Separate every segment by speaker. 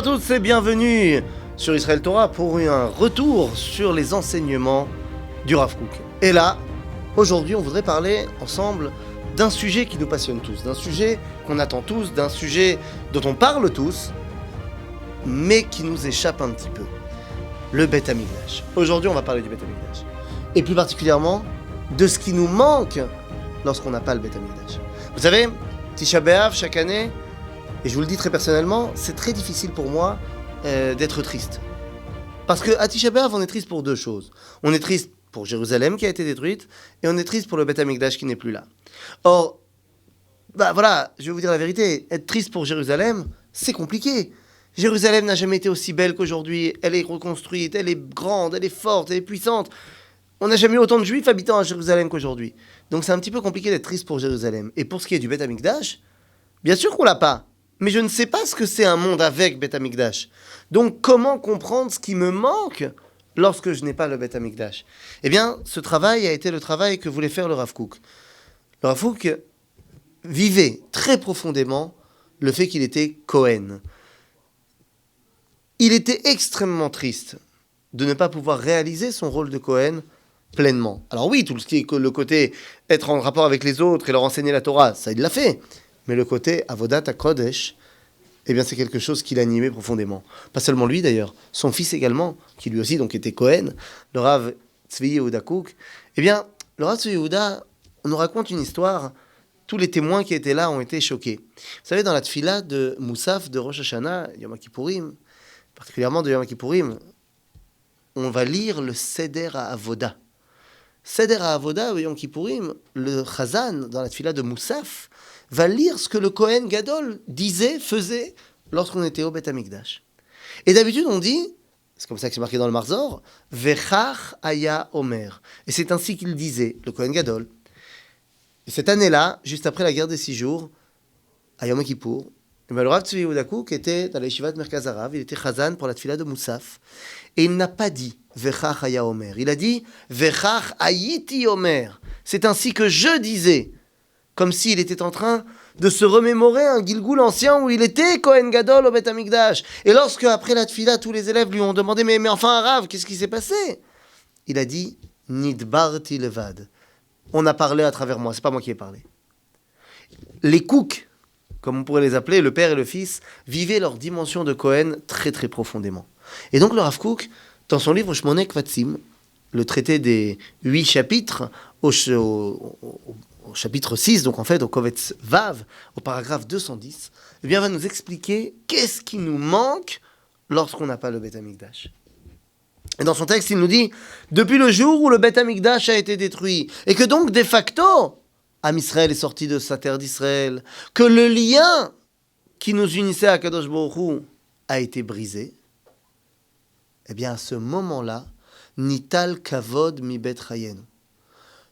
Speaker 1: tous et bienvenue sur Israël Torah pour un retour sur les enseignements du Rav Kook. Et là, aujourd'hui, on voudrait parler ensemble d'un sujet qui nous passionne tous, d'un sujet qu'on attend tous, d'un sujet dont on parle tous, mais qui nous échappe un petit peu. Le Beth Amikdash. Aujourd'hui, on va parler du Beth Amikdash. Et plus particulièrement, de ce qui nous manque lorsqu'on n'a pas le Beth Amikdash. Vous savez, Tisha B'Av, chaque année, et je vous le dis très personnellement, c'est très difficile pour moi d'être triste. Parce qu'à Tisha B'Av, on est triste pour deux choses. On est triste pour Jérusalem qui a été détruite, et on est triste pour le Beth Amikdash qui n'est plus là. Or, voilà, je vais vous dire la vérité, être triste pour Jérusalem, c'est compliqué. Jérusalem n'a jamais été aussi belle qu'aujourd'hui, elle est reconstruite, elle est grande, elle est forte, elle est puissante. On n'a jamais eu autant de Juifs habitant à Jérusalem qu'aujourd'hui. Donc c'est un petit peu compliqué d'être triste pour Jérusalem. Et pour ce qui est du Beth Amikdash, bien sûr qu'on l'a pas. Mais je ne sais pas ce que c'est un monde avec Beth Amikdash. Donc comment comprendre ce qui me manque lorsque je n'ai pas le Beth Amikdash? Eh bien, ce travail a été le travail que voulait faire le Rav Kook. Le Rav Kook vivait très profondément le fait qu'il était Kohen. Il était extrêmement triste de ne pas pouvoir réaliser son rôle de Kohen pleinement. Alors oui, tout ce qui est le côté être en rapport avec les autres et leur enseigner la Torah, ça il l'a fait. Mais le côté Avodat HaKodesh, eh bien c'est quelque chose qui l'animait profondément. Pas seulement lui d'ailleurs, son fils également, qui lui aussi donc était Kohen, le Rav Tzvi Yehuda Kook. Eh bien, le Rav Tzvi Yehuda, on nous raconte une histoire, tous les témoins qui étaient là ont été choqués. Vous savez, dans la tfila de Moussaf, de Rosh Hashanah, Yom Kippourim, particulièrement de Yom Kippourim, on va lire le Seder HaAvoda. Seder HaAvoda, ou Yom Kippourim, le Chazan, dans la tfila de Moussaf, va lire ce que le Kohen Gadol disait, faisait, lorsqu'on était au Beth Amikdash. Et d'habitude, on dit, c'est comme ça que c'est marqué dans le Marzor, Vechach Aya Omer. Et c'est ainsi qu'il disait, le Kohen Gadol. Et cette année-là, juste après la guerre des 6 jours, à Yom Kippour, le Rav Tzvi Yehuda Kook était dans la yeshiva de Merkaz Harav, il était Chazan pour la tfila de Moussaf, et il n'a pas dit Vechach Aya Omer. Il a dit Vechach Ayiti Omer. C'est ainsi que je disais. Comme s'il était en train de se remémorer un Gilgoul ancien où il était Kohen Gadol au Beth Amikdash. Et lorsque, après la tfila, tous les élèves lui ont demandé mais enfin, Rav, qu'est-ce qui s'est passé? Il a dit Nidbarti levad. On a parlé à travers moi, c'est pas moi qui ai parlé. Les Kook, comme on pourrait les appeler, le père et le fils, vivaient leur dimension de Kohen très très profondément. Et donc le Rav Kook, dans son livre Shmoneh Kvatsim, le traité des 8 chapitres, au chapitre 6, donc en fait au Kovetz Vav, au paragraphe 210, eh bien va nous expliquer qu'est-ce qui nous manque lorsqu'on n'a pas le Beth Amikdash. Et dans son texte, il nous dit, depuis le jour où le Beth Amikdash a été détruit, et que donc de facto, Am Israël est sorti de sa terre d'Israël, que le lien qui nous unissait à Kadosh Baruch Hu a été brisé, eh bien à ce moment-là, Nital Kavod mi Bet Chayenu.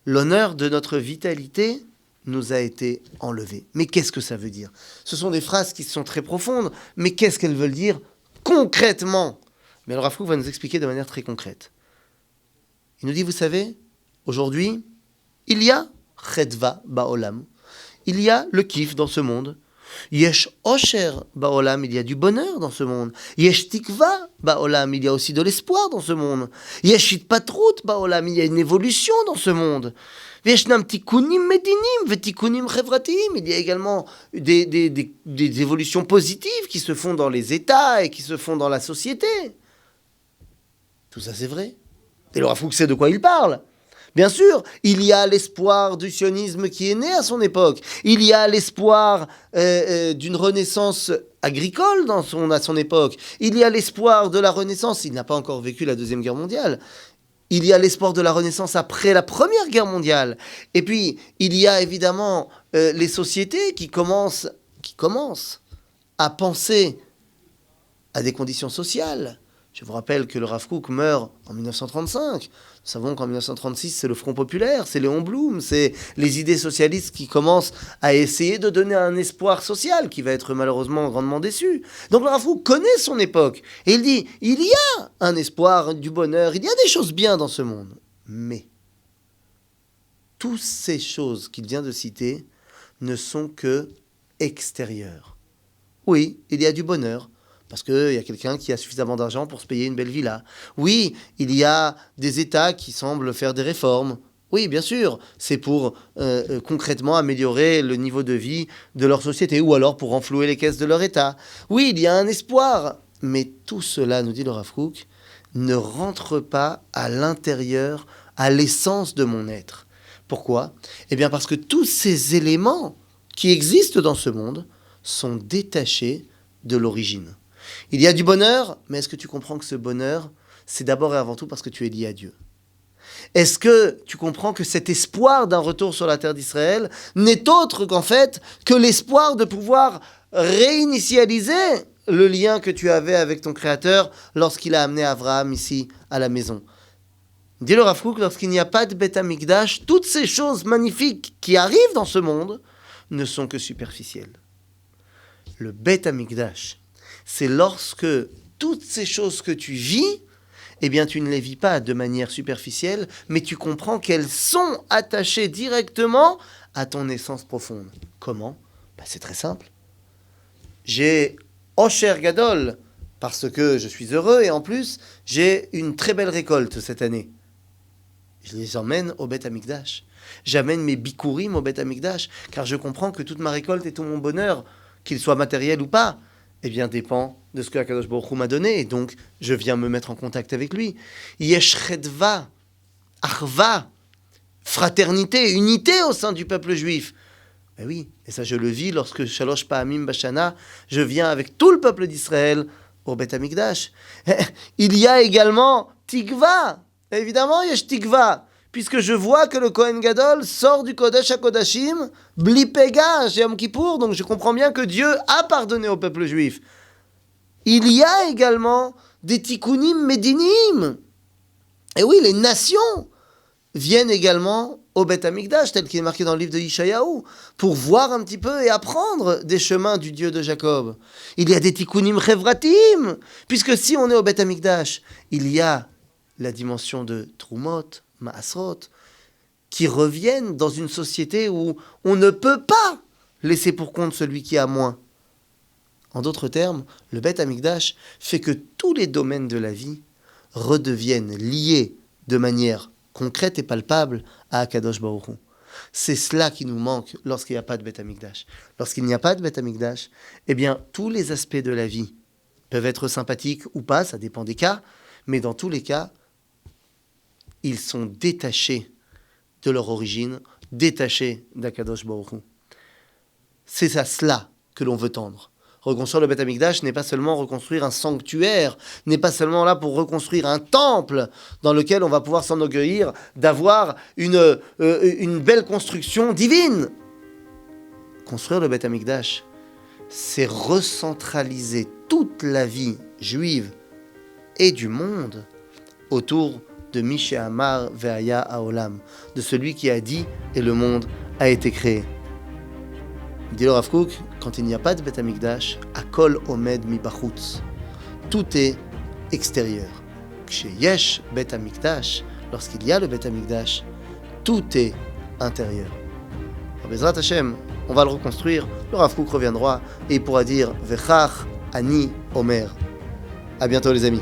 Speaker 1: L'honneur de notre vitalité nous a été enlevé. Mais qu'est-ce que ça veut dire? Ce sont des phrases qui sont très profondes, mais qu'est-ce qu'elles veulent dire concrètement? Mais le Rav Kook va nous expliquer de manière très concrète. Il nous dit, vous savez, aujourd'hui, il y a Chedva Ba'olam, il y a le kiff dans ce monde. Yesh Osher Ba'olam, il y a du bonheur dans ce monde. Yesh Tikva Ba'olam, il y a aussi de l'espoir dans ce monde. Yesh Itpatrut Ba'olam, il y a une évolution dans ce monde. Yeshnam Tikunim Medinim Vetikunim Chevratim, il y a également des évolutions positives qui se font dans les États et qui se font dans la société. Tout ça c'est vrai. Et le Rav Kook sait de quoi il parle. Bien sûr, il y a l'espoir du sionisme qui est né à son époque. Il y a l'espoir d'une renaissance agricole à son époque. Il y a l'espoir de la renaissance. Il n'a pas encore vécu la Deuxième Guerre mondiale. Il y a l'espoir de la renaissance après la Première Guerre mondiale. Et puis, il y a évidemment les sociétés qui commencent à penser à des conditions sociales. Je vous rappelle que le Rav Kook meurt en 1935. Nous savons qu'en 1936, c'est le Front populaire, c'est Léon Blum, c'est les idées socialistes qui commencent à essayer de donner un espoir social qui va être malheureusement grandement déçu. Donc le Rav Kook connaît son époque. Et il dit, il y a un espoir, du bonheur, il y a des choses bien dans ce monde. Mais toutes ces choses qu'il vient de citer ne sont que extérieures. Oui, il y a du bonheur, parce qu'il y a quelqu'un qui a suffisamment d'argent pour se payer une belle villa. Oui, il y a des États qui semblent faire des réformes. Oui, bien sûr, c'est pour concrètement améliorer le niveau de vie de leur société, ou alors pour renflouer les caisses de leur État. Oui, il y a un espoir, mais tout cela, nous dit le Rav Kook, ne rentre pas à l'intérieur, à l'essence de mon être. Pourquoi ? Eh bien parce que tous ces éléments qui existent dans ce monde sont détachés de l'origine. Il y a du bonheur, mais est-ce que tu comprends que ce bonheur, c'est d'abord et avant tout parce que tu es lié à Dieu ? Est-ce que tu comprends que cet espoir d'un retour sur la terre d'Israël n'est autre qu'en fait que l'espoir de pouvoir réinitialiser le lien que tu avais avec ton Créateur lorsqu'il a amené Abraham ici à la maison ? Dit le Rav Kook, lorsqu'il n'y a pas de Beth Amikdash, toutes ces choses magnifiques qui arrivent dans ce monde ne sont que superficielles. Le Beth Amikdash, c'est lorsque toutes ces choses que tu vis, eh bien tu ne les vis pas de manière superficielle, mais tu comprends qu'elles sont attachées directement à ton essence profonde. Comment ? C'est très simple. J'ai Osher Gadol, parce que je suis heureux, et en plus, j'ai une très belle récolte cette année. Je les emmène au Beth Amikdash. J'amène mes bikurim au Beth Amikdash, car je comprends que toute ma récolte et tout mon bonheur, qu'il soit matériel ou pas, eh bien, dépend de ce que Akadosh Baruch Hu m'a donné, et donc je viens me mettre en contact avec lui. Yesh chedva, achva, fraternité, unité au sein du peuple juif. Ben oui, et ça je le vis lorsque Shalosh Pa'amim Bashana, je viens avec tout le peuple d'Israël au Beth Amikdash. Il y a également Tikva. Évidemment, Yesh Tikva, puisque je vois que le Kohen Gadol sort du Kodesh HaKodashim, Bli Pega, chez Yom Kippour, donc je comprends bien que Dieu a pardonné au peuple juif. Il y a également des Tikkunim Medinim. Et oui, les nations viennent également au Beth Amikdash, tel qu'il est marqué dans le livre de Yeshayahu, pour voir un petit peu et apprendre des chemins du Dieu de Jacob. Il y a des Tikkunim Chevratim, puisque si on est au Beth Amikdash, il y a la dimension de Trumot, Maasrot, qui reviennent dans une société où on ne peut pas laisser pour compte celui qui a moins. En d'autres termes, le Beth Amikdash fait que tous les domaines de la vie redeviennent liés de manière concrète et palpable à Akadosh Baruch Hu. C'est cela qui nous manque lorsqu'il n'y a pas de Beth Amikdash. Lorsqu'il n'y a pas de Beth Amikdash, eh bien, tous les aspects de la vie peuvent être sympathiques ou pas, ça dépend des cas, mais dans tous les cas, ils sont détachés de leur origine, détachés d'Akadosh Baruch Hu. C'est à cela que l'on veut tendre. Reconstruire le Beth Amikdash n'est pas seulement reconstruire un sanctuaire, n'est pas seulement là pour reconstruire un temple dans lequel on va pouvoir s'enorgueillir d'avoir une belle construction divine. Construire le Beth Amikdash, c'est recentraliser toute la vie juive et du monde autour de Mishe Amar Ve'aya Haolam, de celui qui a dit et le monde a été créé. Dit le Rav Kook, quand il n'y a pas de Beth Amikdash, Akol Omed Mi Bachutz, tout est extérieur. Chez Yesh Beth Amikdash, lorsqu'il y a le Beth Amikdash, tout est intérieur. Bezrat Hashem, on va le reconstruire, le Rav Kook reviendra et il pourra dire Vechach Ani Omer. À bientôt les amis.